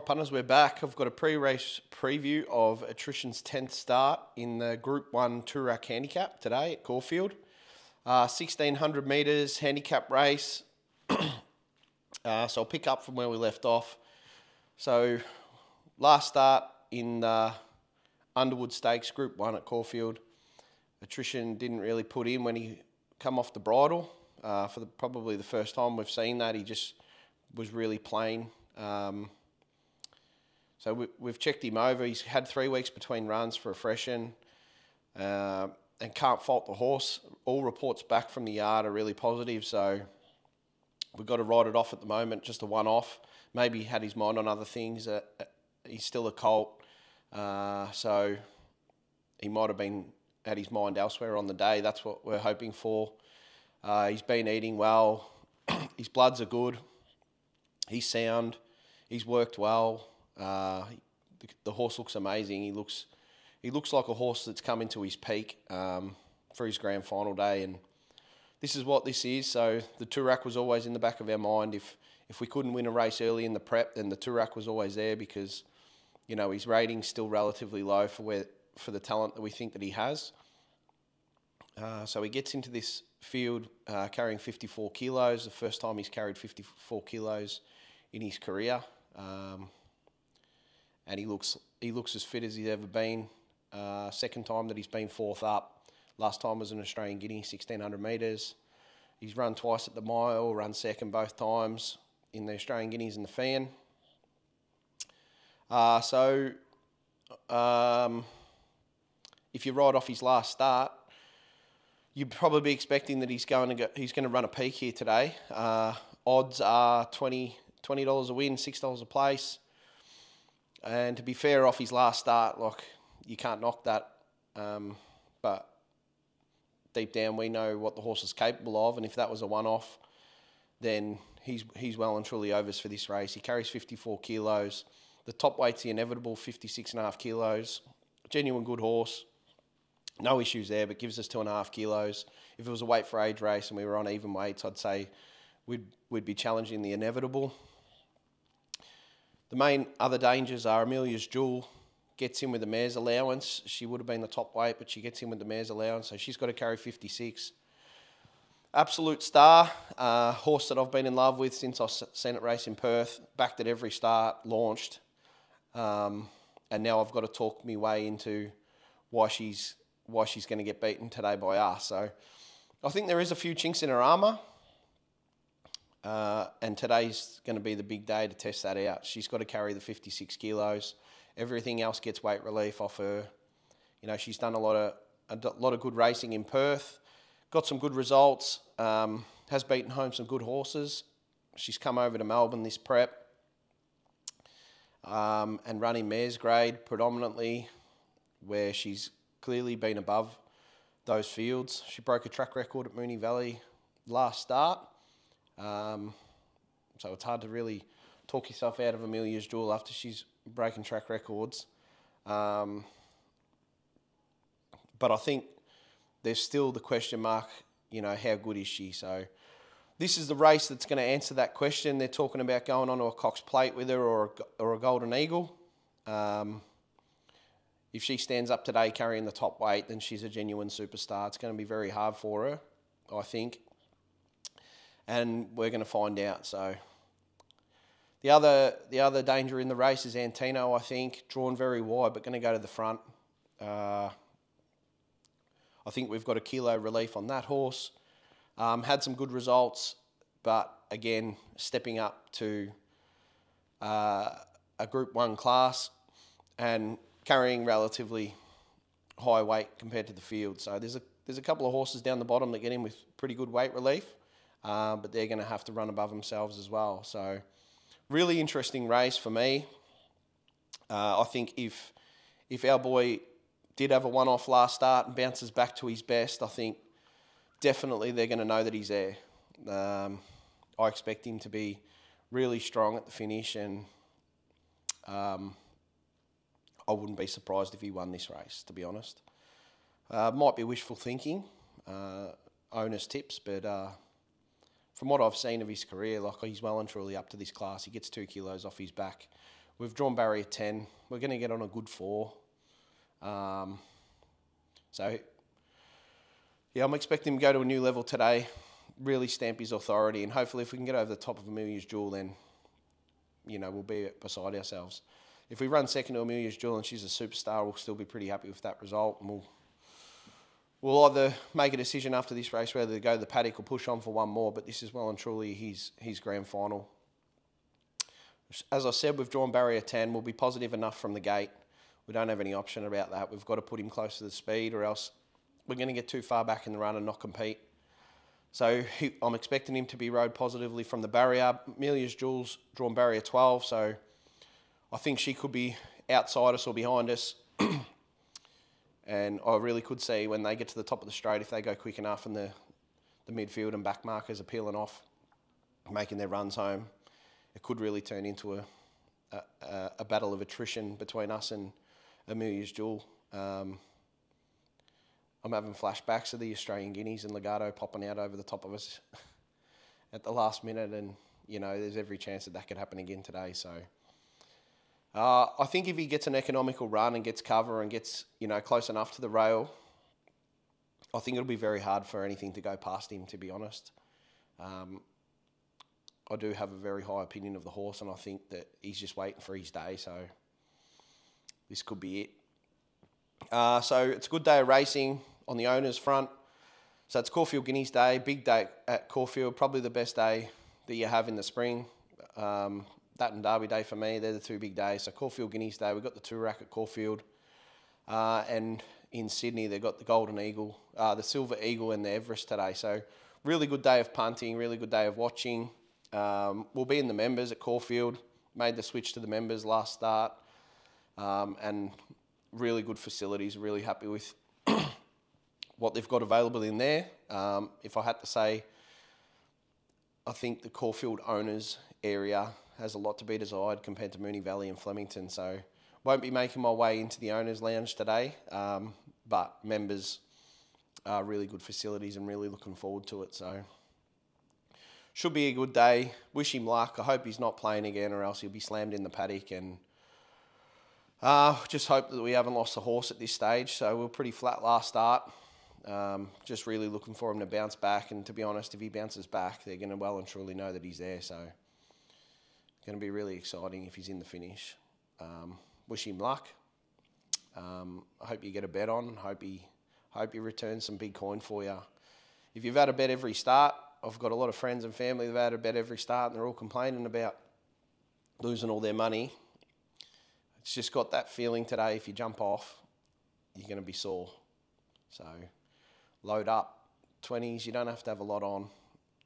Alright punters, we're back. I've got a pre-race preview of Attrition's 10th start in the Group 1 Toorak Handicap today at Caulfield. 1600 metres handicap race. So I'll pick up from where we left off. So last start in the Underwood Stakes Group 1 at Caulfield. Attrition didn't really put in when he come off the bridle. For probably the first time we've seen that. He just was really plain. So we've checked him over. He's had 3 weeks between runs for a freshen, and can't fault the horse. All reports back from the yard are really positive, so we've got to write it off at the moment, just a one-off. Maybe he had his mind on other things. He's still a colt, so he might have been had his mind elsewhere on the day. That's what we're hoping for. He's been eating well. His bloods are good. He's sound. He's worked well. The horse looks amazing. He looks like a horse that's come into his peak for his grand final day, and this is what this is. So the Toorak was always in the back of our mind. If we couldn't win a race early in the prep, then the Toorak was always there because, you know, his rating's still relatively low for the talent that we think that he has. So he gets into this field carrying 54 kilos. The first time he's carried 54 kilos in his career. And he looks as fit as he's ever been. Second time that he's been fourth up. Last time was an Australian Guinea, 1600 metres. He's run twice at the mile, run second both times in the Australian Guineas and the Fan. If you ride off his last start, you'd probably be expecting that he's going to run a peak here today. Odds are $20 a win, $6 a place. And to be fair, off his last start, like, you can't knock that. But deep down, we know what the horse is capable of, and if that was a one-off, then he's well and truly overs for this race. He carries 54 kilos. The top weight's the inevitable, 56.5 kilos. Genuine good horse. No issues there, but gives us 2.5 kilos. If it was a weight for age race and we were on even weights, I'd say we'd be challenging the inevitable. The main other dangers are Amelia's Jewel gets in with the mare's allowance. She would have been the top weight, but she gets in with the mare's allowance, so she's got to carry 56. Absolute Star, horse that I've been in love with since I've seen it race in Perth. Backed at every start, launched. And now I've got to talk my way into why she's going to get beaten today by us. So I think there is a few chinks in her armour. And today's going to be the big day to test that out. She's got to carry the 56 kilos. Everything else gets weight relief off her. You know, she's done a lot of good racing in Perth. Got some good results. Has beaten home some good horses. She's come over to Melbourne this prep. And running mares grade predominantly, where she's clearly been above those fields. She broke a track record at Moonee Valley last start. So it's hard to really talk yourself out of Amelia's Jewel after she's breaking track records. But I think there's still the question mark, you know, how good is she? So this is the race that's going to answer that question. They're talking about going on to a Cox Plate with her or a Golden Eagle. If she stands up today carrying the top weight, then she's a genuine superstar. It's going to be very hard for her, I think. And we're going to find out. So the other danger in the race is Antino, I think, drawn very wide, but going to go to the front. I think we've got a kilo relief on that horse. Had some good results, but again, stepping up to a Group 1 class and carrying relatively high weight compared to the field. So there's a couple of horses down the bottom that get in with pretty good weight relief. But they're going to have to run above themselves as well. So really interesting race for me. I think if our boy did have a one-off last start and bounces back to his best, I think definitely they're going to know that he's there. I expect him to be really strong at the finish, and I wouldn't be surprised if he won this race, to be honest. Might be wishful thinking, owner's tips, but from what I've seen of his career, like, he's well and truly up to this class. He gets 2 kilos off his back We've drawn barrier 10. We're going to get on a good 4. So, yeah, I'm expecting him to go to a new level today, really stamp his authority, and hopefully if we can get over the top of Amelia's Jewel, then, you know, we'll be beside ourselves. If we run second to Amelia's Jewel and she's a superstar, we'll still be pretty happy with that result, and we'll either make a decision after this race whether to go to the paddock or push on for one more, but this is well and truly his grand final. As I said, we've drawn barrier 10. We'll be positive enough from the gate. We don't have any option about that. We've got to put him close to the speed, or else we're going to get too far back in the run and not compete. So I'm expecting him to be rode positively from the barrier. Amelia's Jewel's drawn barrier 12, so I think she could be outside us or behind us. And I really could see when they get to the top of the straight, if they go quick enough and the midfield and back markers are peeling off, making their runs home, it could really turn into a battle of attrition between us and Amelia's Jewel. I'm having flashbacks of the Australian Guineas and Legato popping out over the top of us at the last minute, and, you know, there's every chance that could happen again today. So I think if he gets an economical run and gets cover and gets, you know, close enough to the rail, I think it'll be very hard for anything to go past him, to be honest. I do have a very high opinion of the horse, and I think that he's just waiting for his day, so this could be it. So it's a good day of racing on the owners front. So it's Caulfield Guineas Day, big day at Caulfield, probably the best day that you have in the spring. That and Derby Day for me, they're the two big days. So Caulfield Guineas Day, we've got the Toorak at Caulfield, and in Sydney they've got the Golden Eagle, the Silver Eagle and the Everest today. So really good day of punting, really good day of watching. We'll be in the members at Caulfield, made the switch to the members last start, and really good facilities, really happy with what they've got available in there. If I had to say, I think the Caulfield owners area has a lot to be desired compared to Moonee Valley and Flemington, so won't be making my way into the owners lounge today, but members are really good facilities and really looking forward to it, so should be a good day. Wish him luck. I hope he's not playing again, or else he'll be slammed in the paddock, and just hope that we haven't lost the horse at this stage. So we're pretty flat last start. Just really looking for him to bounce back, and to be honest, if he bounces back, they're going to well and truly know that he's there, so it's going to be really exciting if he's in the finish. Wish him luck. I hope you get a bet on. Hope he returns some big coin for you. If you've had a bet every start, I've got a lot of friends and family that have had a bet every start, and they're all complaining about losing all their money. It's just got that feeling today, if you jump off, you're going to be sore. So load up. 20s, you don't have to have a lot on.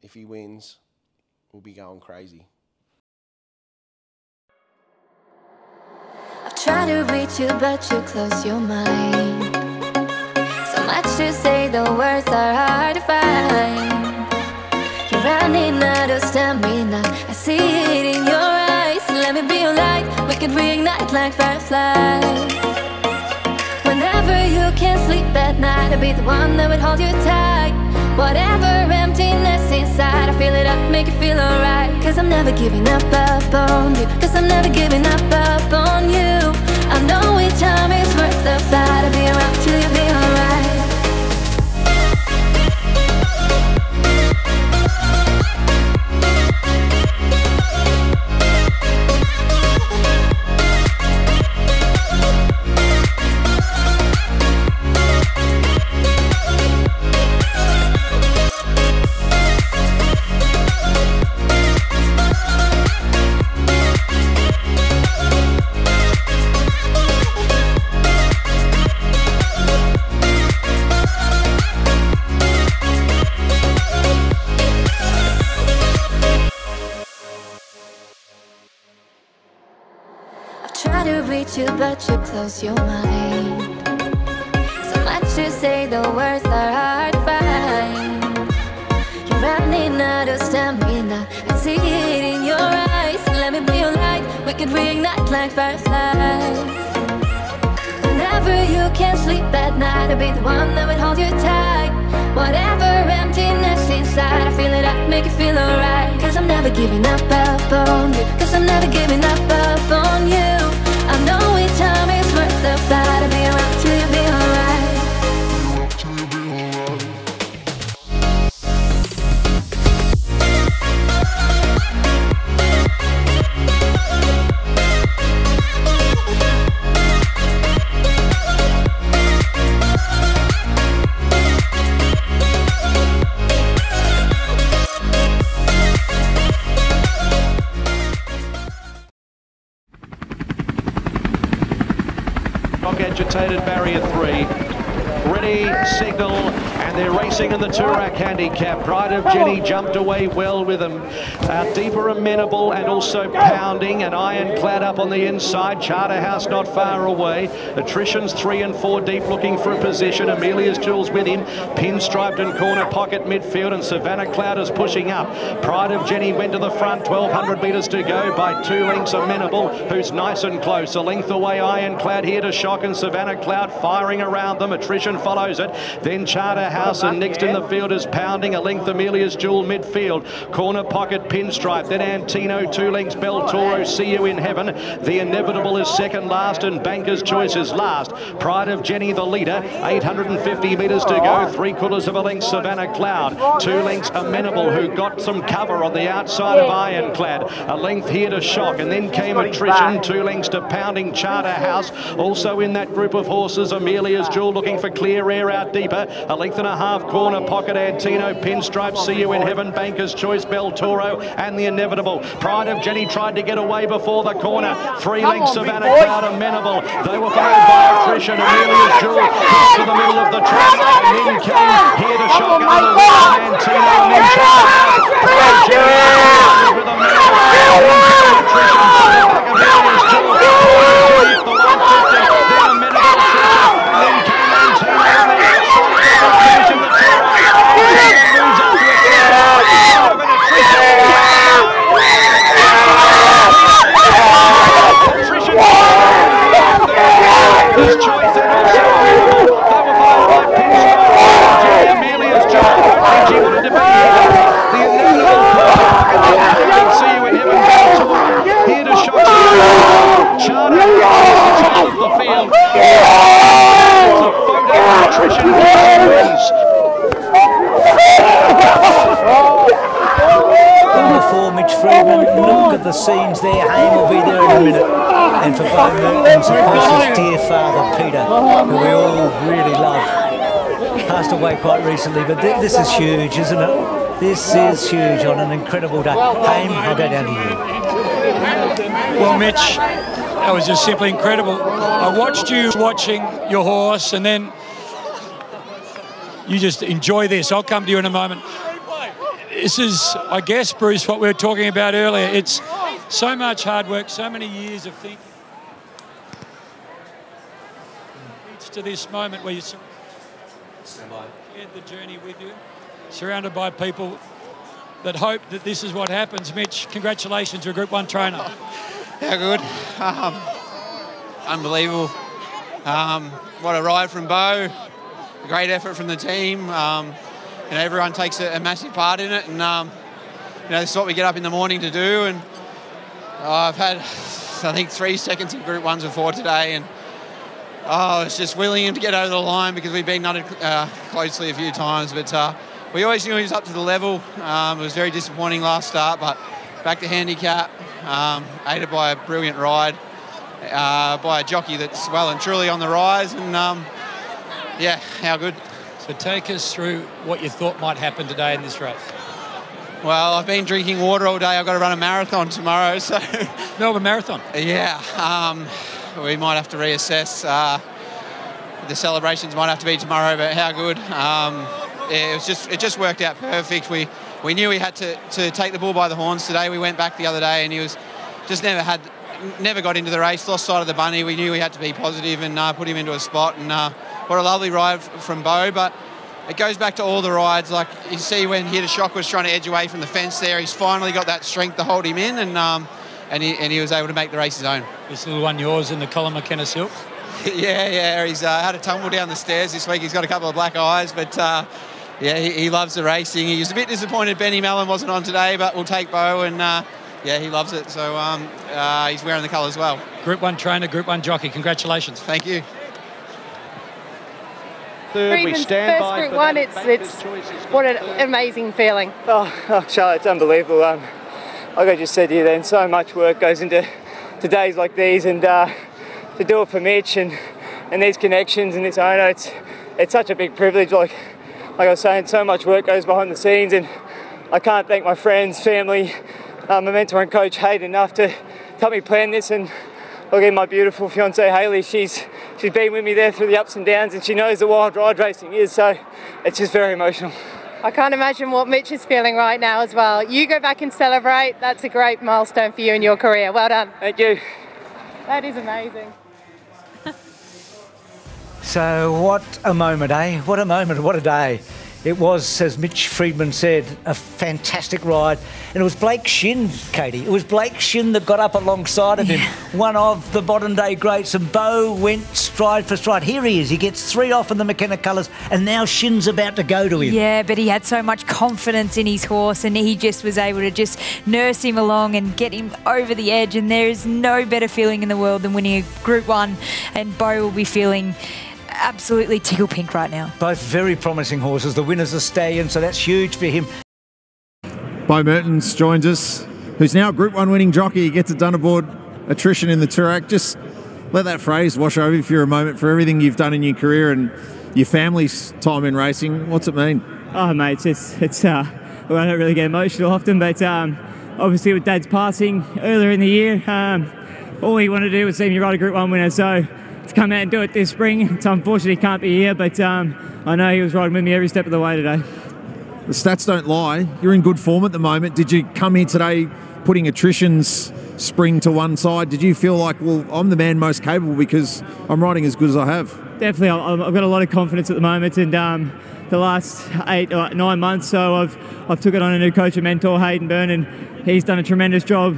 If he wins, we'll be going crazy. I've tried to reach you, but you close your mind. So much to say, the words are hard to find. You're running out of stamina, I see it in your eyes. Let me be your light, we can reignite like fireflies. Whenever you can't sleep at night, I'll be the one that would hold you tight. Whatever emptiness inside, I feel it up, make it feel alright. Cause I'm never giving up on you. Cause I'm never giving up on you. I know each time is worth the fight. I'll be around till you be alright. Try to reach you, but you close your mind. So much to say, the words are hard to find. You're running out of stamina, I see it in your eyes. Let me be your light, we can reignite like fireflies. Whenever you can't sleep at night, I'll be the one that would hold you tight. Whatever emptiness inside, I feel it up, make it feel alright. Cause I'm never giving up on you. Cause I'm never giving up on you. designated barrier 3. Ready, signal, and they're racing in the Toorak Handicap. Pride of Jenny jumped away well with them. Deeper Amenable and also Pounding, and Ironclad up on the inside. Charterhouse not far away. Attrition's 3 and 4 deep looking for a position. Amelia's Jewels with him. Pinstriped and Corner Pocket midfield, and Savannah Cloud is pushing up. Pride of Jenny went to the front, 1,200 metres to go by 2 lengths. Amenable, who's nice and close. A length away, Ironclad here to shock, and Savannah Cloud firing around them. Attrition follows it. Then Charterhouse, and next in the field is Pounding. A length Amelia's Jewel midfield. Corner Pocket Pinstripe. Then Antino, 2 lengths Bel Toro, See You in Heaven. The Inevitable is second last, and Banker's Choice is last. Pride of Jenny the leader. 850 metres to go. 3/4 of a length Savannah Cloud. 2 lengths Amenable, who got some cover on the outside of Ironclad. A length here to shock, and then came Attrition. 2 lengths to Pounding. Charterhouse also in that group of horses. Amelia's Jewel looking for clear air out deeper. A length and a half. Corner Pocket, Antino, Pinstripe, See You in Heaven, Banker's Choice, Bel Toro, and the Inevitable. Pride of Jenny tried to get away before the corner. 3 lengths Savannah Cloud, Amenable. They were followed by Attrition. Amelia's Jewel close to the middle of the track, and then came here to shock under the wall. Antino, and then Charterhouse. Pride of Jenny with Amenable. Then came Attrition to the back of Amelia's Jewel. Pride of Jenny for 150. Then Amenable, Attrition, and then came Antino on the outside. Finishing the Toorak. Antino moves up to a his choice, and also Amenable. They were followed by Pinstripe, Amelia's Jewel, and she wanted to be the Inevitable. See You in Heaven, Bel Toro, here to shock Charter at the top of the field. It's a photo of Attrition wins. Number 4, Mitch Friedman. Look at the scenes there. Hayne will be there in a minute. And for Bo Merton's, of course, his dear father, Peter, who we all really loved. Passed away quite recently, but this is huge, isn't it? This is huge on an incredible day. Hayne, I'll go down to you. Well, Mitch, that was just simply incredible. I watched you watching your horse, and then you just enjoy this. I'll come to you in a moment. This is, I guess, Bruce, what we were talking about earlier. It's so much hard work, so many years of thinking. It's to this moment where you shared the journey with you, surrounded by people that hope that this is what happens. Mitch, congratulations, you're a Group 1 trainer. How good. Unbelievable. What a ride from Bo. A great effort from the team. And everyone takes a massive part in it, and this is what we get up in the morning to do. And I've had, I think, 3 seconds in Group 1s before today, and I was just willing him to get over the line because we've been nutted closely a few times, but we always knew he was up to the level. It was very disappointing last start, but back to handicap, aided by a brilliant ride by a jockey that's well and truly on the rise, and yeah, how good. So take us through what you thought might happen today in this race. Well, I've been drinking water all day. I've got to run a marathon tomorrow, so... Melbourne Marathon? Yeah. We might have to reassess. The celebrations might have to be tomorrow, but how good. Yeah, it just worked out perfect. We knew we had to take the bull by the horns today. We went back the other day, and he was just never got into the race, lost sight of the bunny. We knew we had to be positive and put him into a spot, and what a lovely ride from Bo. But it goes back to all the rides. Like you see when Here to Shock was trying to edge away from the fence there, he's finally got that strength to hold him in, and he was able to make the race his own. This little one yours in the Colin McKenna silk? yeah, he's had a tumble down the stairs this week. He's got a couple of black eyes, but yeah, he loves the racing. He was a bit disappointed Benny Mellon wasn't on today, but we'll take Bo, and yeah, he loves it. So he's wearing the colours well. Group 1 trainer, Group 1 jockey. Congratulations. Thank you. Third, we stand by Group 1. It's what an amazing feeling. Oh, Charlotte, it's unbelievable. Like I just said to you then, so much work goes into days like these, and to do it for Mitch and these connections and this owner, it's such a big privilege. Like I was saying, so much work goes behind the scenes, and I can't thank my friends, family, my mentor and coach Hayden enough to help me plan this, and again, my beautiful fiancée Hayley, she's been with me there through the ups and downs, and she knows the wild ride racing is, so it's just very emotional. I can't imagine what Mitch is feeling right now as well. You go back and celebrate. That's a great milestone for you in your career. Well done. Thank you. That is amazing. So what a moment, eh? What a moment, what a day. It was, as Mitch Freedman said, a fantastic ride. And it was Blake Shin, Katie. It was Blake Shin that got up alongside of him. One of the modern day greats. And Bo went stride for stride. Here he is. He gets 3 off in the McKenna colours. And now Shin's about to go to him. Yeah, but he had so much confidence in his horse, and he just was able to just nurse him along and get him over the edge. And there is no better feeling in the world than winning a Group 1. And Bo will be feeling absolutely tickle pink right now. Both very promising horses. The winner's a stallion, so that's huge for him. Bo Mertens joins us, who's now a Group 1 winning jockey. He gets it done aboard Attrition in the Toorak. Just let that phrase wash over you for a moment, for everything you've done in your career and your family's time in racing. What's it mean? Oh, mate, it's well, I don't really get emotional often, but obviously with Dad's passing earlier in the year, all he wanted to do was see me ride a Group 1 winner, so to come out and do it this spring, it's unfortunate he can't be here, but I know he was riding with me every step of the way today. The stats don't lie. You're in good form at the moment. Did you come here today putting Attrition's spring to one side? Did you feel like, well, I'm the man most capable because I'm riding as good as I have? Definitely, I've got a lot of confidence at the moment, and the last 8 or 9 months, so I've took it on a new coach and mentor, Hayden Byrne, and he's done a tremendous job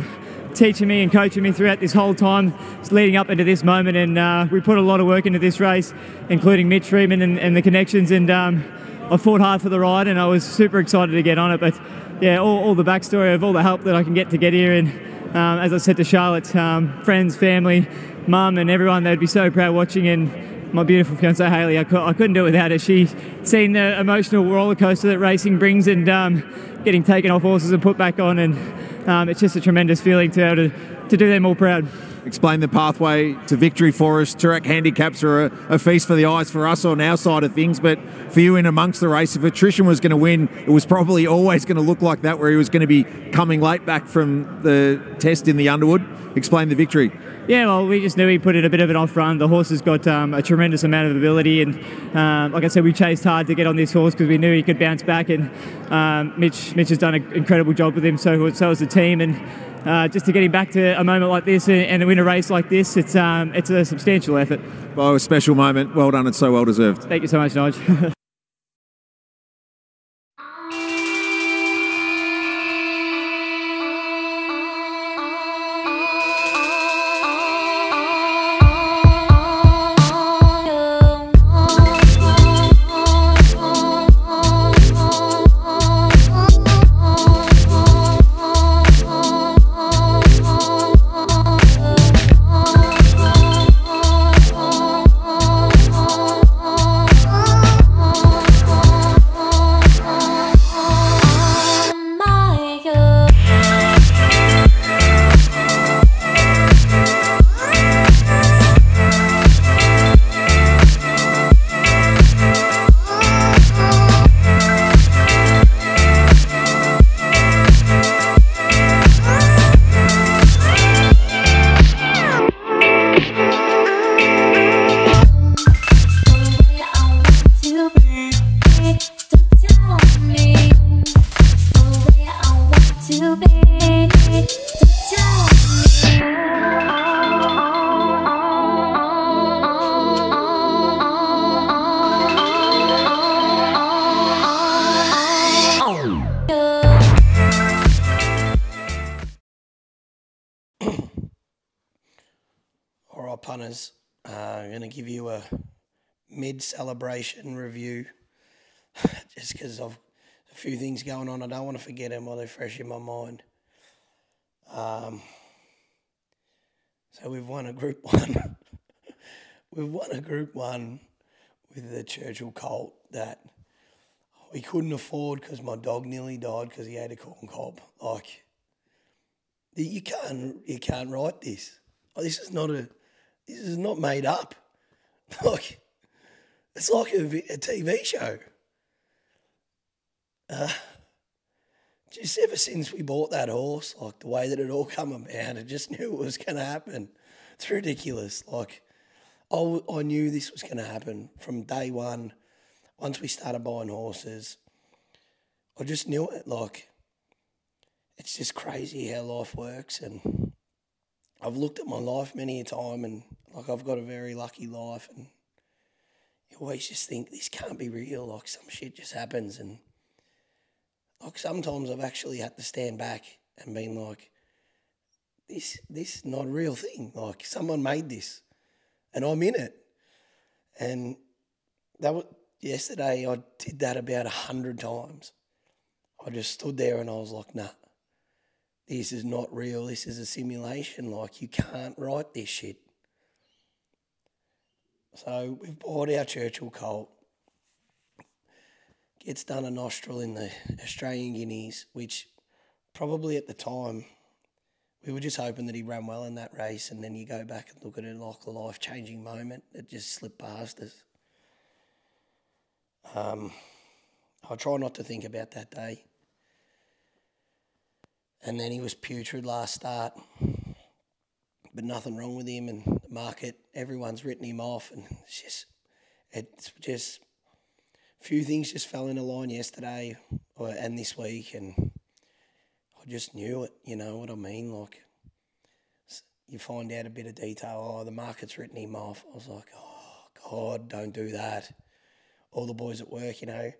teaching me and coaching me throughout this whole time leading up into this moment, and we put a lot of work into this race, including Mitch Freeman and the connections, and I fought hard for the ride, and I was super excited to get on it. But yeah, all the backstory of all the help that I can get to get here, and as I said to Charlotte, friends, family, mum and everyone, they'd be so proud watching, and my beautiful fiancée Hayley, I couldn't do it without her. She's seen the emotional roller coaster that racing brings, and getting taken off horses and put back on, and it's just a tremendous feeling to be able to do them all proud. Explain the pathway to victory for us. Toorak Handicaps are a feast for the eyes for us on our side of things, but for you in amongst the race, if Attrition was going to win, it was probably always going to look like that, where he was going to be coming late back from the test in the Underwood. Explain the victory. Yeah, well, we just knew he put in a bit of an off run. The horse has got a tremendous amount of ability, and like I said, we chased hard to get on this horse because we knew he could bounce back, and Mitch has done an incredible job with him, so has the team, and just to get him back to a moment like this and win a race like this, it's a substantial effort. Oh, a special moment. Well done, it's so well deserved. Thank you so much, Nige. Punters, I'm going to give you a mid-celebration review just because I've a few things going on. I don't want to forget them while they're fresh in my mind. So we've won a Group 1. We've won a Group 1 with the Churchill colt that we couldn't afford because my dog nearly died because he ate a corn cob. Like, you can't write this. This is not made up. Like, it's like a TV show. Just ever since we bought that horse, like the way that it all come about, I just knew it was going to happen. It's ridiculous. Like, I knew this was going to happen from day one. Once we started buying horses, I just knew it. Like, it's just crazy how life works. And I've looked at my life many a time, and like, I've got a very lucky life, and you always just think this can't be real. Like, some shit just happens, and like, sometimes I've actually had to stand back and been like, this is not a real thing. Like, someone made this, and I'm in it. And that was yesterday. I did that about 100 times. I just stood there and I was like, nah, this is not real. This is a simulation. Like, you can't write this shit. So we've bought our Churchill colt. Gets done a nostril in the Australian Guineas, which probably at the time we were just hoping that he ran well in that race, and then you go back and look at it like a life-changing moment that just slipped past us. I try not to think about that day. And then he was putrid last start, but nothing wrong with him, and the market, everyone's written him off, and it's just a few things just fell into line yesterday and this week, and I just knew it, you know what I mean? Like, you find out a bit of detail, oh, the market's written him off. I was like, oh, God, don't do that. All the boys at work, you know,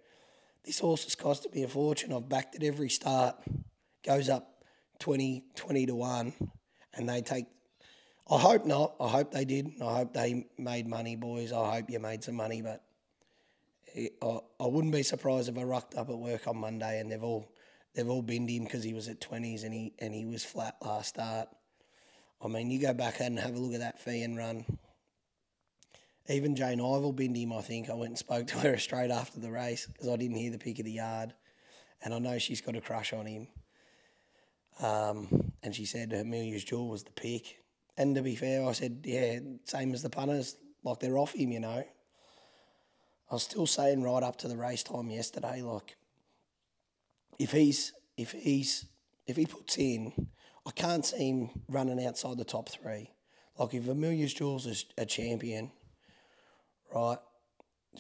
this horse has costed me a fortune. I've backed it every start. Goes up 20 to 1, and they take, I hope not. I hope they did. I hope they made money, boys. I hope you made some money, but I wouldn't be surprised if I rocked up at work on Monday and they've all binned him because he was at 20s and he was flat last start. I mean, you go back and have a look at that fee and run. Even Jane Ivel binned him, I think. I went and spoke to her straight after the race because I didn't hear the pick of the yard, and I know she's got a crush on him. And she said Amelia's Jewel was the pick. And to be fair, I said, yeah, same as the punters, like they're off him, you know. I was still saying right up to the race time yesterday, like, if he puts in, I can't see him running outside the top 3. Like, if Amelia's Jewel's is a champion, right,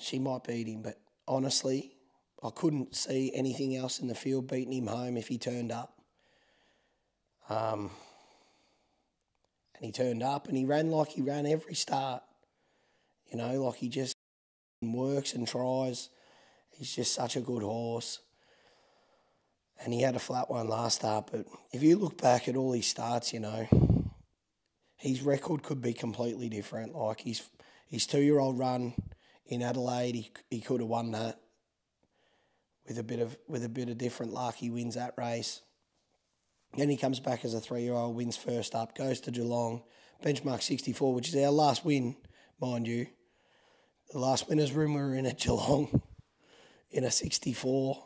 she might beat him, but honestly, I couldn't see anything else in the field beating him home if he turned up. And he turned up and he ran like he ran every start. You know, like he just works and tries. He's just such a good horse. And he had a flat one last start, but if you look back at all his starts, you know, his record could be completely different. Like his 2-year-old run in Adelaide, he could have won that with a bit of different luck. He wins that race. Then he comes back as a 3-year-old, wins first up, goes to Geelong, benchmark 64, which is our last win, mind you. The last winner's room we were in at Geelong in a 64.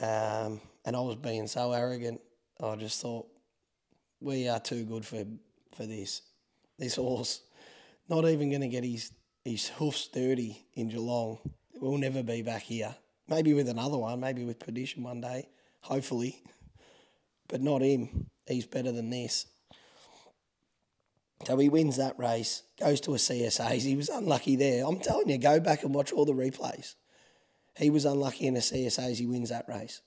And I was being so arrogant. I just thought, we are too good for this. This horse, not even going to get his hoofs dirty in Geelong. We'll never be back here. Maybe with another one, maybe with Perdition one day, hopefully. But not him. He's better than this. So he wins that race, goes to a CSAs. He was unlucky there. I'm telling you, go back and watch all the replays. He was unlucky in the CSAs. He wins that race.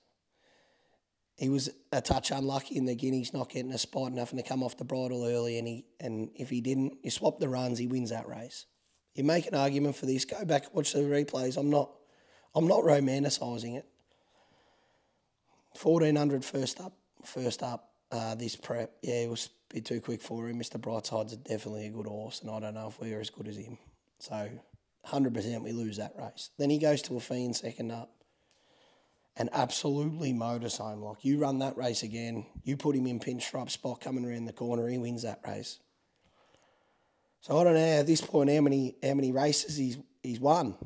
He was a touch unlucky in the Guineas, not getting a spot and having to come off the bridle early. And if he didn't, you swap the runs, he wins that race. You make an argument for this. Go back and watch the replays. I'm not romanticising it. 1400 first up this prep. Yeah, it was a bit too quick for him. Mr. Brightside's definitely a good horse, and I don't know if we're as good as him. So 100% we lose that race. Then he goes to a Fiend second up and absolutely motors home. Like, you run that race again, you put him in pinstripe spot coming around the corner, he wins that race. So I don't know at this point how many races he's won.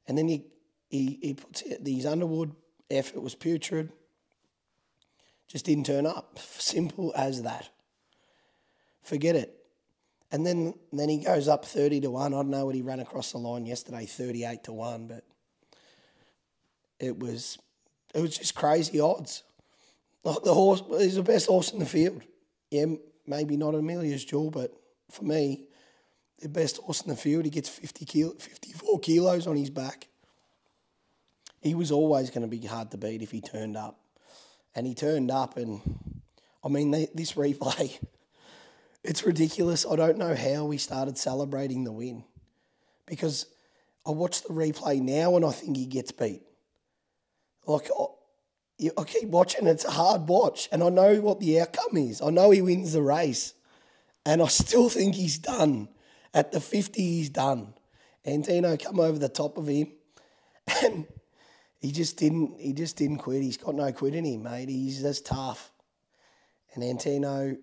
And then he puts his Underwood effort was putrid. Just didn't turn up. Simple as that. Forget it. And then he goes up 30 to 1. I don't know what he ran across the line yesterday, 38 to 1, but it was just crazy odds. Like, the horse, he's the best horse in the field. Yeah, maybe not Amelia's Jewel, but for me, the best horse in the field. He gets 54 kilos on his back. He was always going to be hard to beat if he turned up. And he turned up, and, I mean, this replay, it's ridiculous. I don't know how we started celebrating the win, because I watch the replay now and I think he gets beat. Like, I keep watching, it's a hard watch, and I know what the outcome is. I know he wins the race, and I still think he's done. At the 50, he's done. Antino come over the top of him, and he just didn't quit. He's got no quit in him, mate. He's just tough. And Antino,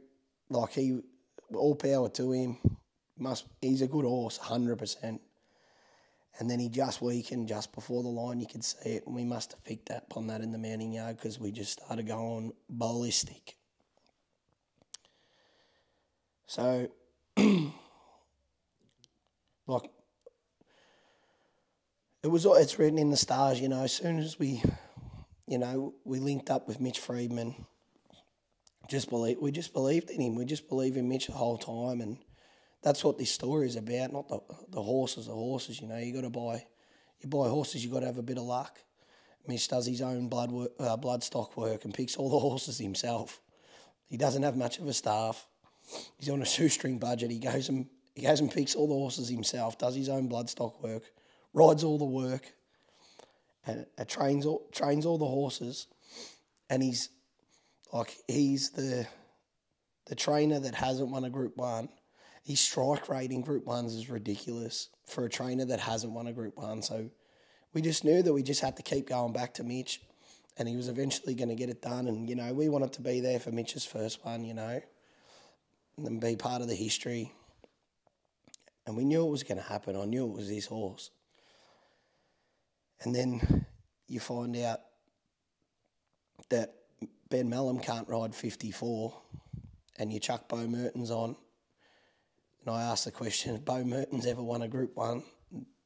like, all power to him. He's a good horse, 100%. And then he just weakened just before the line. You could see it. And we must have picked up on that in the mounting yard, because we just started going ballistic. So, like, it's written in the stars, you know, as soon as we linked up with Mitch Freedman, we just believed in him. We just believed in Mitch the whole time, and that's what this story is about, not the horses. The horses, you know, you buy horses, you got to have a bit of luck. Mitch does his own bloodstock work and picks all the horses himself. He doesn't have much of a staff. He's on a shoestring budget. He goes and picks all the horses himself, does his own bloodstock work, rides all the work, and trains all the horses. And he's the trainer that hasn't won a Group 1. His strike rate in Group 1s is ridiculous for a trainer that hasn't won a Group 1. So we just knew that we just had to keep going back to Mitch, and he was eventually going to get it done. And, you know, we wanted to be there for Mitch's first one, you know, and be part of the history. And we knew it was going to happen. I knew it was his horse. And then you find out that Ben Mellum can't ride 54, and you chuck Bo Mertens on. And I asked the question, has Bo Mertens ever won a Group 1?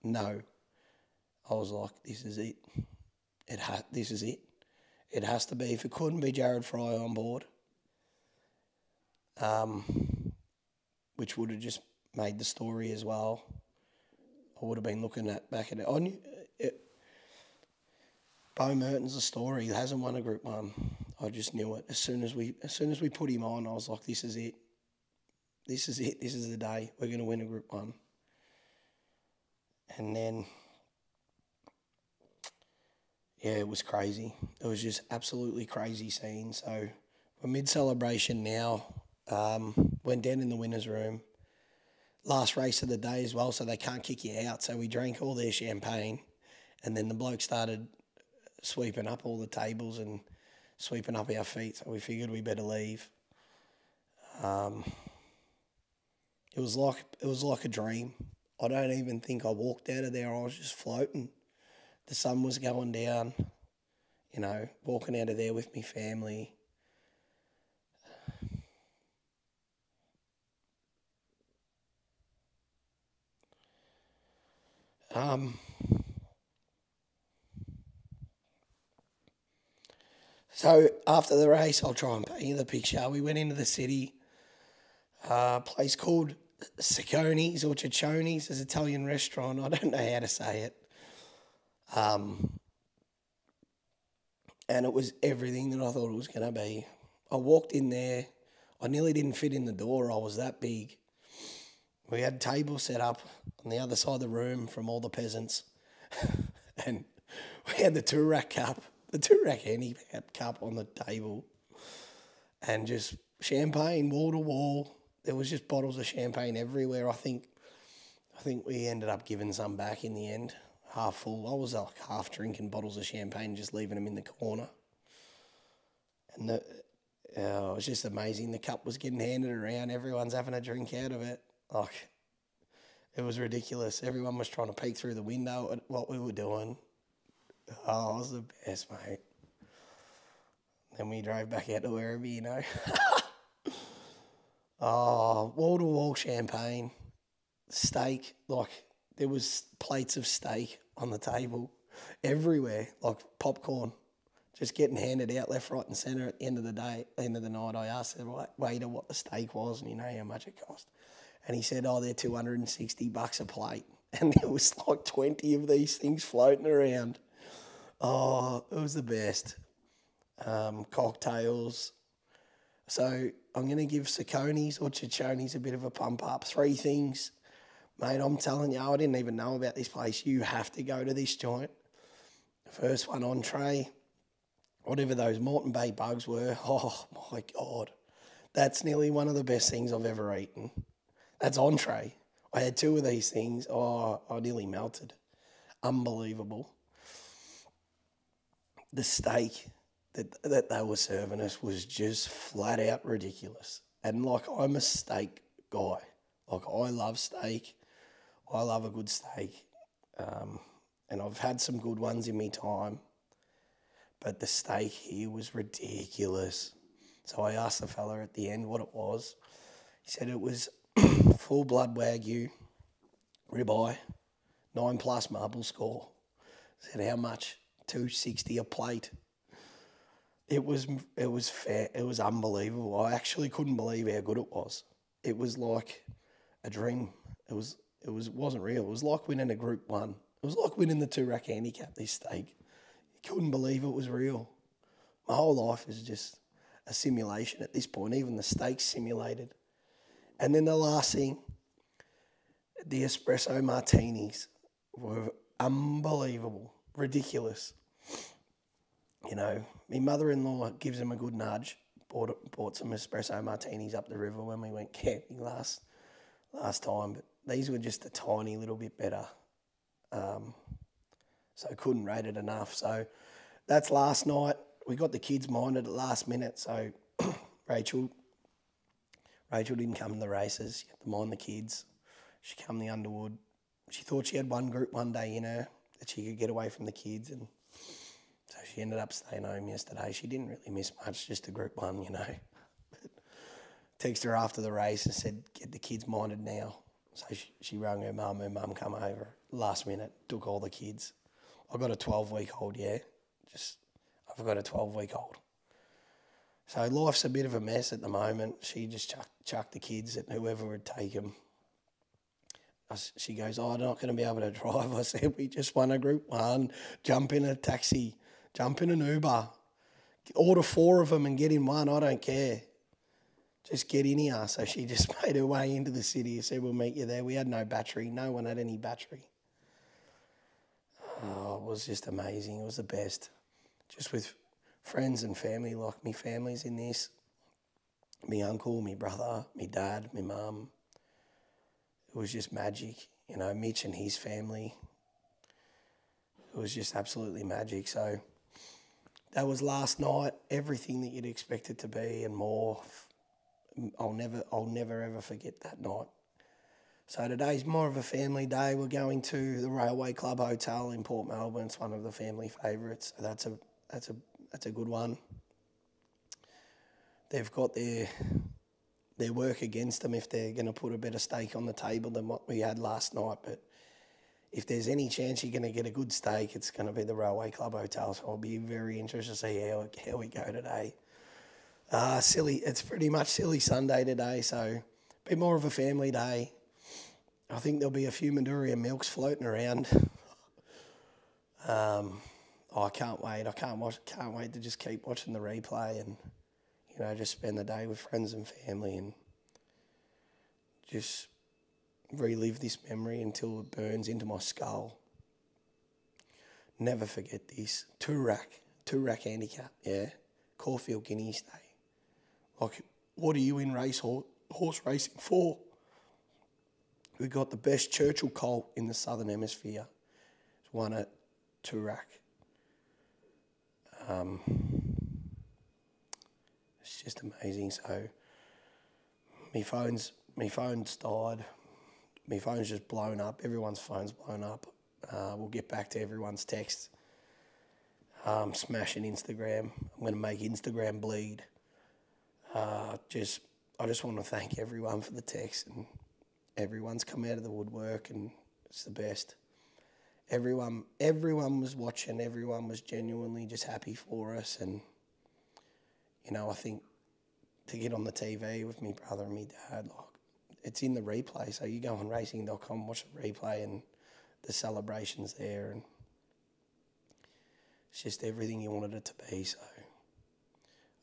No. I was like, this is it. This is it. It has to be. If it couldn't be Jared Fry on board, which would have just made the story as well, I would have been looking back at it. I knew Bo Mertens' a story. He hasn't won a Group 1. I just knew it. As soon as we put him on, I was like, this is it. This is it. This is the day. We're going to win a Group 1. And then, yeah, it was crazy. It was just absolutely crazy scene. So we're mid-celebration now. Went down in the winner's room. Last race of the day as well, so they can't kick you out. So we drank all their champagne, and then the bloke started sweeping up all the tables and sweeping up our feet. So we figured we better leave. It was like a dream. I don't even think I walked out of there. I was just floating. The sun was going down, you know, walking out of there with me family. So after the race, I'll try and paint you the picture. We went into the city, a place called Cicconi's or Ciccioni's, an Italian restaurant. I don't know how to say it. And it was everything that I thought it was going to be. I walked in there. I nearly didn't fit in the door. I was that big. We had tables set up on the other side of the room from all the peasants. And we had the Toorak Cup, the Toorak Handicap Cup on the table. And just champagne, wall to wall. There was just bottles of champagne everywhere. I think we ended up giving some back in the end, half full. I was like half drinking bottles of champagne, just leaving them in the corner. And it was just amazing. The cup was getting handed around. Everyone's having a drink out of it. Like, it was ridiculous. Everyone was trying to peek through the window at what we were doing. Oh, it was the best, mate. Then we drove back out to Werribee, you know. Oh, wall-to-wall champagne, steak. Like, there was plates of steak on the table everywhere, like popcorn, just getting handed out left, right and centre at the end of the day, end of the night. I asked the waiter what the steak was and you know how much it cost. And he said, oh, they're $260 a plate. And there was like 20 of these things floating around. Oh, it was the best. Cocktails. So I'm going to give Sicconis or Cicconis a bit of a pump up. 3 things. Mate, I'm telling you, I didn't even know about this place. You have to go to this joint. The first one, entree. Whatever those Moreton Bay bugs were. Oh, my God. That's nearly one of the best things I've ever eaten. That's entree. I had 2 of these things. Oh, I nearly melted. Unbelievable. The steak that they were serving us was just flat out ridiculous. And like, I'm a steak guy. Like, I love steak. I love a good steak. And I've had some good ones in me time. But the steak here was ridiculous. So I asked the fella at the end what it was. He said it was full blood Wagyu, ribeye, 9+ marble score. I said, how much? $260 a plate. It was fair. It was unbelievable. I actually couldn't believe how good it was. It was like a dream. It wasn't real. It was like winning a Group 1. It was like winning the Toorak Handicap, this steak. You couldn't believe it was real. My whole life is just a simulation at this point. Even the steak's simulated. And then the last thing, the espresso martinis were unbelievable, ridiculous. You know, my mother-in-law gives him a good nudge. Bought some espresso martinis up the river when we went camping last time, but these were just a tiny little bit better. So I couldn't rate it enough. So that's last night. We got the kids minded at last minute, so Rachel didn't come to the races. She had to mind the kids. She come the Underwood. She thought she had one Group 1 day in her that she could get away from the kids, and so she ended up staying home yesterday. She didn't really miss much, just a Group 1, you know. But texted her after the race and said, get the kids minded now. So she rang her mum. Her mum come over last minute, took all the kids. I've got a 12-week-old, yeah. I've got a 12-week-old. So life's a bit of a mess at the moment. She just chucked the kids at whoever would take them. She goes, oh, I'm not going to be able to drive. I said, we just won a Group 1. Jump in a taxi. Jump in an Uber. Order 4 of them and get in one. I don't care. Just get in here. So she just made her way into the city. I said, we'll meet you there. We had no battery. No one had any battery. Oh, it was just amazing. It was the best. Just with friends and family, like me family's in this. Me uncle, me brother, me dad, me mum. It was just magic. You know, Mitch and his family. It was just absolutely magic. So that was last night. Everything that you'd expect it to be and more. I'll never ever forget that night. So today's more of a family day. We're going to the Railway Club Hotel in Port Melbourne. It's one of the family favourites. So that's a good one. They've got their work against them if they're going to put a better steak on the table than what we had last night. But if there's any chance you're going to get a good steak, it's going to be the Railway Club Hotel. So I'll be very interested to see how we go today. It's pretty much silly Sunday today, so a bit more of a family day. I think there'll be a few Maduria milks floating around. I can't wait. I can't wait to just keep watching the replay and, you know, just spend the day with friends and family and just relive this memory until it burns into my skull. Never forget this. Toorak Handicap, yeah. Caulfield Guineas Day. Like, what are you in horse racing for? We got the best Churchill colt in the Southern Hemisphere. It's won at Toorak. It's just amazing. So, my phone's died. My phone's just blown up. Everyone's phone's blown up. We'll get back to everyone's texts. Smashing Instagram. I'm going to make Instagram bleed. I just want to thank everyone for the text, and everyone's come out of the woodwork, and it's the best. everyone was watching. Everyone was genuinely just happy for us. And, you know, I think to get on the TV with me brother and me dad, like, it's in the replay. So you go on racing.com, watch the replay, and the celebrations there, and it's just everything you wanted it to be. So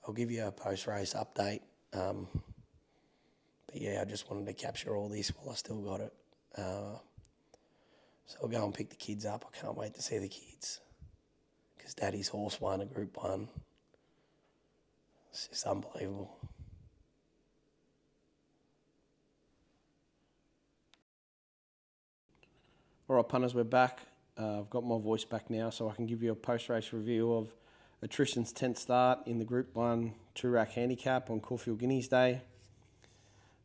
I'll give you a post-race update. But yeah, I just wanted to capture all this while I still got it. So I'll go and pick the kids up. I can't wait to see the kids because Daddy's horse won a Group 1. It's just unbelievable. All right, punters, we're back. I've got my voice back now, so I can give you a post-race review of Attrition's 10th start in the Group 1 Toorak Handicap on Caulfield Guineas Day.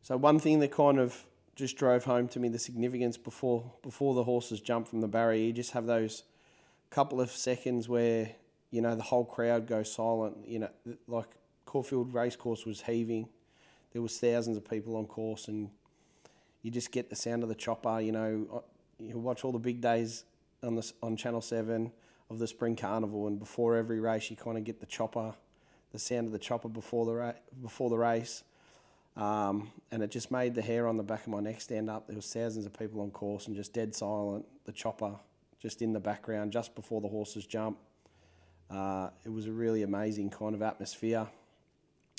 So one thing that kind of just drove home to me the significance before the horses jump from the barrier, you just have those couple of seconds where, you know, the whole crowd goes silent. You know, like Caulfield Racecourse was heaving. There was thousands of people on course, and you just get the sound of the chopper. You know, you watch all the big days on Channel 7 of the Spring Carnival, and before every race you kind of get the chopper, the sound of the chopper before the race. And it just made the hair on the back of my neck stand up. There was thousands of people on course and just dead silent. The chopper just in the background just before the horses jump. It was a really amazing kind of atmosphere.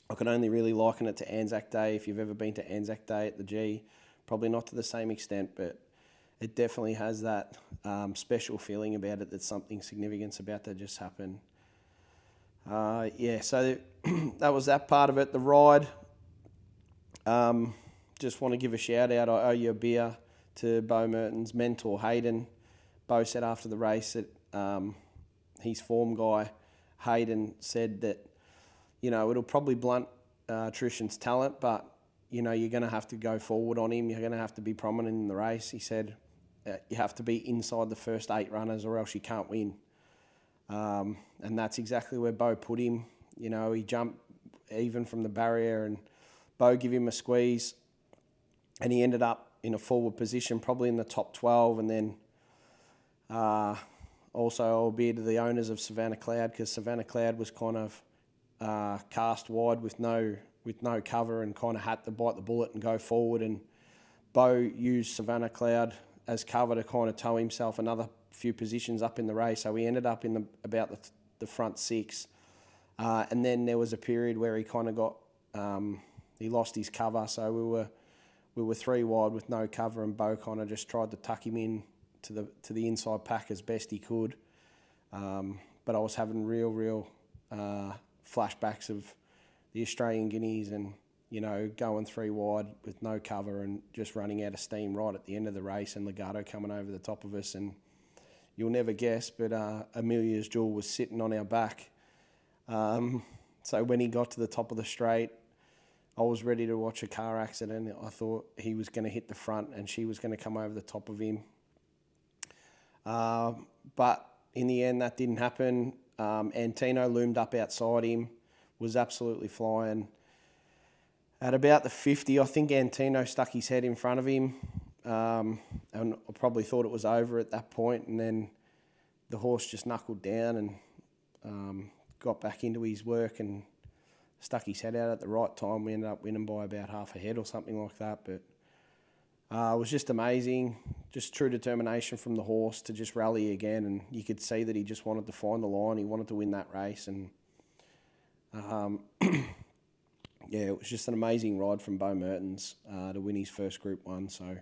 I can only really liken it to Anzac Day. If you've ever been to Anzac Day at the G, probably not to the same extent, but it definitely has that special feeling about it, that something significant about to just happen. Yeah, so that was that part of it. The ride, just want to give a shout out. I owe you a beer to Bo Merton's mentor, Hayden. Bo said after the race that his form guy, Hayden, said that, you know, it'll probably blunt Attrition's talent, but, you know, you're going to have to go forward on him. You're going to have to be prominent in the race. He said you have to be inside the first 8 runners or else you can't win. And that's exactly where Bo put him. You know, he jumped even from the barrier and Bo gave him a squeeze and he ended up in a forward position, probably in the top 12. And then also I'll be to the owners of Savannah Cloud, because Savannah Cloud was kind of cast wide with no cover and kind of had to bite the bullet and go forward. And Bo used Savannah Cloud as cover to kind of tow himself another few positions up in the race. So we ended up in about the front 6. And then there was a period where he kind of got, he lost his cover. So we were 3 wide with no cover, and Bo kind of just tried to tuck him in to the inside pack as best he could. But I was having real flashbacks of the Australian Guineas and, you know, going 3 wide with no cover and just running out of steam right at the end of the race, and Legato coming over the top of us. And you'll never guess, but Amelia's Jewel was sitting on our back. So when he got to the top of the straight, I was ready to watch a car accident. I thought he was going to hit the front and she was going to come over the top of him. But in the end, that didn't happen. Antino loomed up outside him, was absolutely flying. At about the 50, I think Antino stuck his head in front of him, and I probably thought it was over at that point, and then the horse just knuckled down and got back into his work and stuck his head out at the right time. We ended up winning by about half a head or something like that, but it was just amazing, just true determination from the horse to just rally again, and you could see that he just wanted to find the line. He wanted to win that race, and yeah, it was just an amazing ride from Bo Mertens to win his first Group 1. So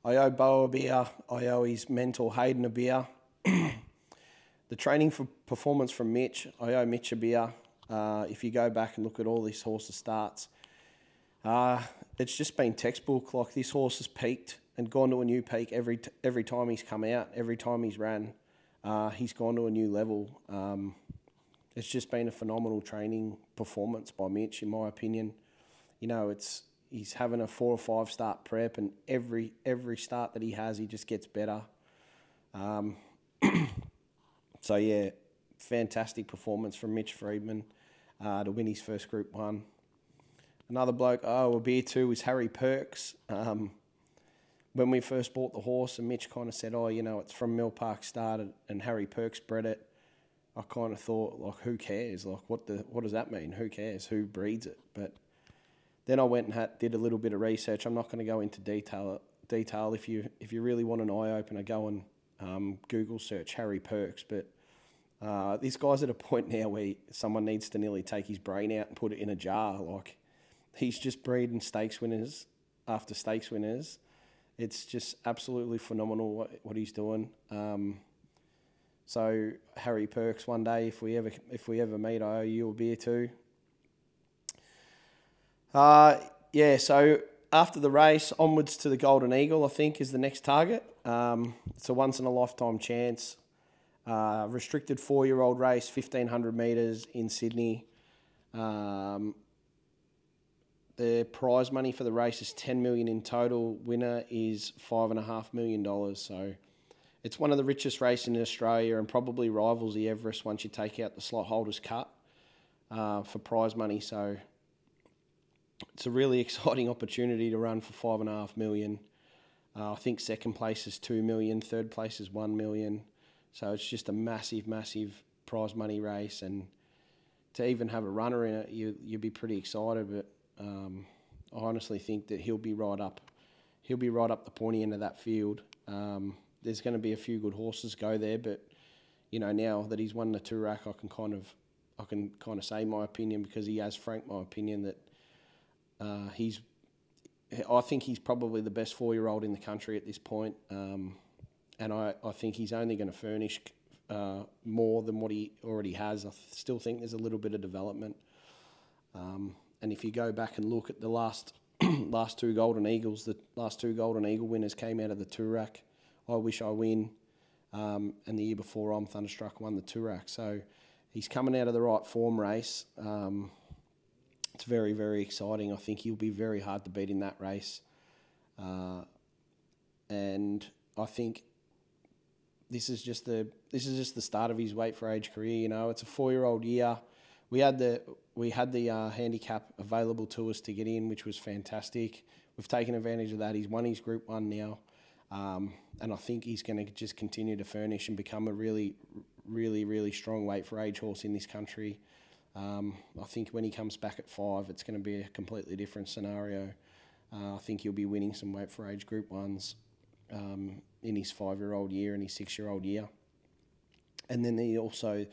I owe Bo a beer. I owe his mentor Hayden a beer. The training for performance from Mitch, I owe Mitch a beer. If you go back and look at all this horse's starts, it's just been textbook. Like, this horse has peaked and gone to a new peak every time he's come out, every time he's ran. He's gone to a new level. It's just been a phenomenal training performance by Mitch, in my opinion. You know, he's having a 4 or 5 start prep, and every start that he has, he just gets better. So yeah, fantastic performance from Mitch Freedman to win his first Group 1. Another bloke I owe a beer to is Harry Perks. when we first bought the horse and Mitch kind of said, oh, you know, it's from Mill Park started and Harry Perks bred it, I kind of thought, like, who cares? Like, what does that mean? Who cares? Who breeds it? But then I went and did a little bit of research. I'm not going to go into detail. If you really want an eye opener, go and Google search Harry Perks. But this guy's at a point now where someone needs to nearly take his brain out and put it in a jar. Like, he's just breeding stakes winners after stakes winners. It's just absolutely phenomenal what he's doing. So Harry Perks, one day if we ever meet, I owe you a beer too. Yeah. So after the race, onwards to the Golden Eagle, I think is the next target. It's a once in a lifetime chance. Restricted 4-year-old race, 1,500 metres in Sydney. The prize money for the race is $10 million in total. Winner is $5.5 million. So it's one of the richest races in Australia and probably rivals the Everest once you take out the slot holders cut for prize money. So it's a really exciting opportunity to run for $5.5 million. I think second place is $2 million, third place is $1 million. So it's just a massive, massive prize money race, and to even have a runner in it, you'd be pretty excited. But I honestly think that he'll be right up the pointy end of that field. There's going to be a few good horses go there, but you know, now that he's won the Toorak, I can kind of say my opinion, because he has franked my opinion that I think he's probably the best 4-year-old in the country at this point. And I think he's only going to furnish more than what he already has. I still think there's a little bit of development. And if you go back and look at the last two Golden Eagles, the last two Golden Eagle winners came out of the Toorak. I Wish I Win. And the year before, I'm Thunderstruck won the Toorak. So he's coming out of the right form race. It's very, very exciting. I think he'll be very hard to beat in that race. And I think this is just the start of his weight for age career. You know, it's a 4-year-old year. We had the handicap available to us to get in, which was fantastic. We've taken advantage of that. He's won his Group 1 now, and I think he's going to just continue to furnish and become a really, really, really strong weight for age horse in this country. I think when he comes back at 5, it's going to be a completely different scenario. I think he'll be winning some weight for age Group 1s. In his 5-year-old year and his 6-year-old year. And then he also,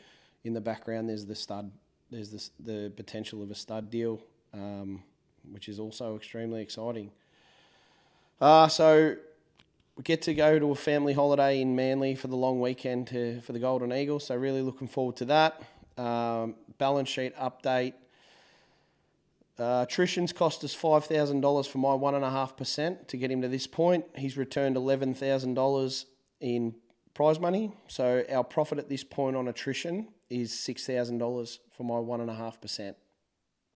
in the background, there's the potential of a stud deal, which is also extremely exciting. So we get to go to a family holiday in Manly for the long weekend for the Golden Eagle, so really looking forward to that. Balance sheet update. Attrition's cost us $5,000 for my 1.5% to get him to this point. He's returned $11,000 in prize money. So our profit at this point on Attrition is $6,000 for my 1.5%.